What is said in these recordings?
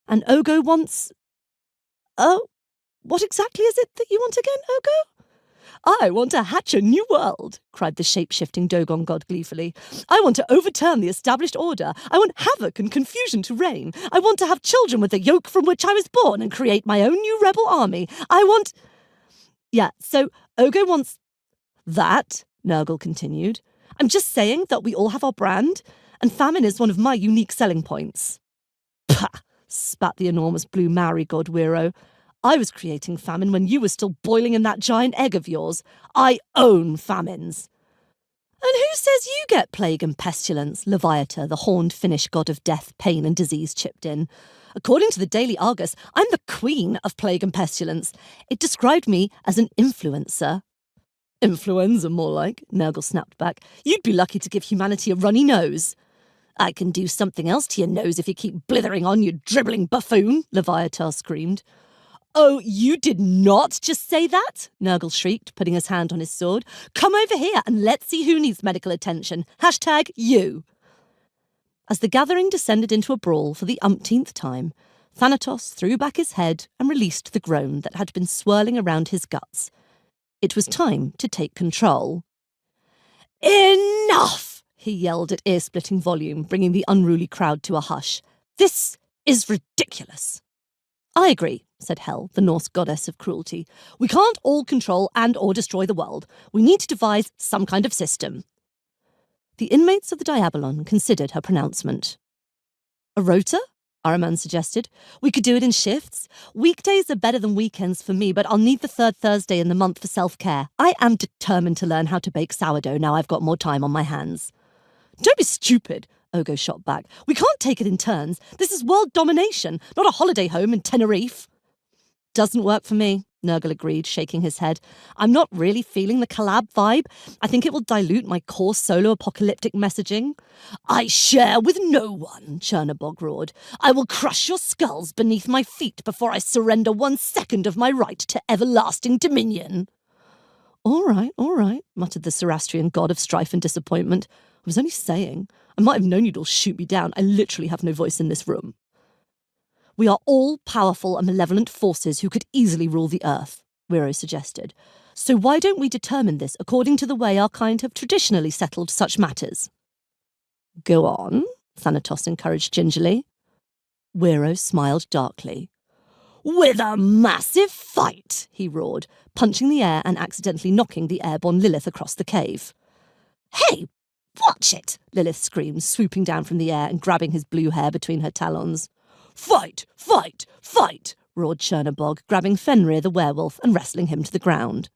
And Ogo wants... Oh, what exactly is it that you want again, Ogo? I want to hatch a new world, cried the shape-shifting Dogon god gleefully. I want to overturn the established order. I want havoc and confusion to reign. I want to have children with the yoke from which I was born and create my own new rebel army. I want... Yeah, so Ogo wants... That, Nurgle continued. I'm just saying that we all have our brand, and famine is one of my unique selling points. Pah! Spat the enormous blue Maori god Wiro. I was creating famine when you were still boiling in that giant egg of yours. I own famines. And who says you get plague and pestilence? Leviatha, the horned Finnish god of death, pain and disease, chipped in. According to the Daily Argus, I'm the queen of plague and pestilence. It described me as an influencer. Influenza, more like, Nurgle snapped back. You'd be lucky to give humanity a runny nose. I can do something else to your nose if you keep blithering on, you dribbling buffoon, Leviatha screamed. Oh, you did not just say that? Nurgle shrieked, putting his hand on his sword. Come over here and let's see who needs medical attention. Hashtag you. As the gathering descended into a brawl for the umpteenth time, Thanatos threw back his head and released the groan that had been swirling around his guts. It was time to take control. Enough! He yelled at ear-splitting volume, bringing the unruly crowd to a hush. This is ridiculous. I agree, said Hel, the Norse goddess of cruelty. We can't all control and or destroy the world. We need to devise some kind of system. The inmates of the Diabolon considered her pronouncement. A rota? Araman suggested. We could do it in shifts. Weekdays are better than weekends for me, but I'll need the third Thursday in the month for self-care. I am determined to learn how to bake sourdough now I've got more time on my hands. Don't be stupid, Ogo shot back. We can't take it in turns. This is world domination, not a holiday home in Tenerife. Doesn't work for me, Nurgle agreed, shaking his head. I'm not really feeling the collab vibe. I think it will dilute my core solo apocalyptic messaging. I share with no one, Chernabog roared. I will crush your skulls beneath my feet before I surrender 1 second of my right to everlasting dominion. All right, muttered the Zoroastrian god of strife and disappointment. I was only saying. I might have known you'd all shoot me down. I literally have no voice in this room. We are all powerful and malevolent forces who could easily rule the earth, Wiro suggested. So why don't we determine this according to the way our kind have traditionally settled such matters? Go on, Thanatos encouraged gingerly. Wiro smiled darkly. With a massive fight, he roared, punching the air and accidentally knocking the airborne Lilith across the cave. Hey, watch it, Lilith screamed, swooping down from the air and grabbing his blue hair between her talons. Fight, fight, fight, roared Chernabog, grabbing Fenrir the werewolf and wrestling him to the ground.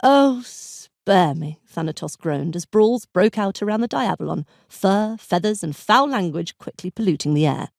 Oh, spare me, Thanatos groaned as brawls broke out around the Diabolon, fur, feathers and foul language quickly polluting the air.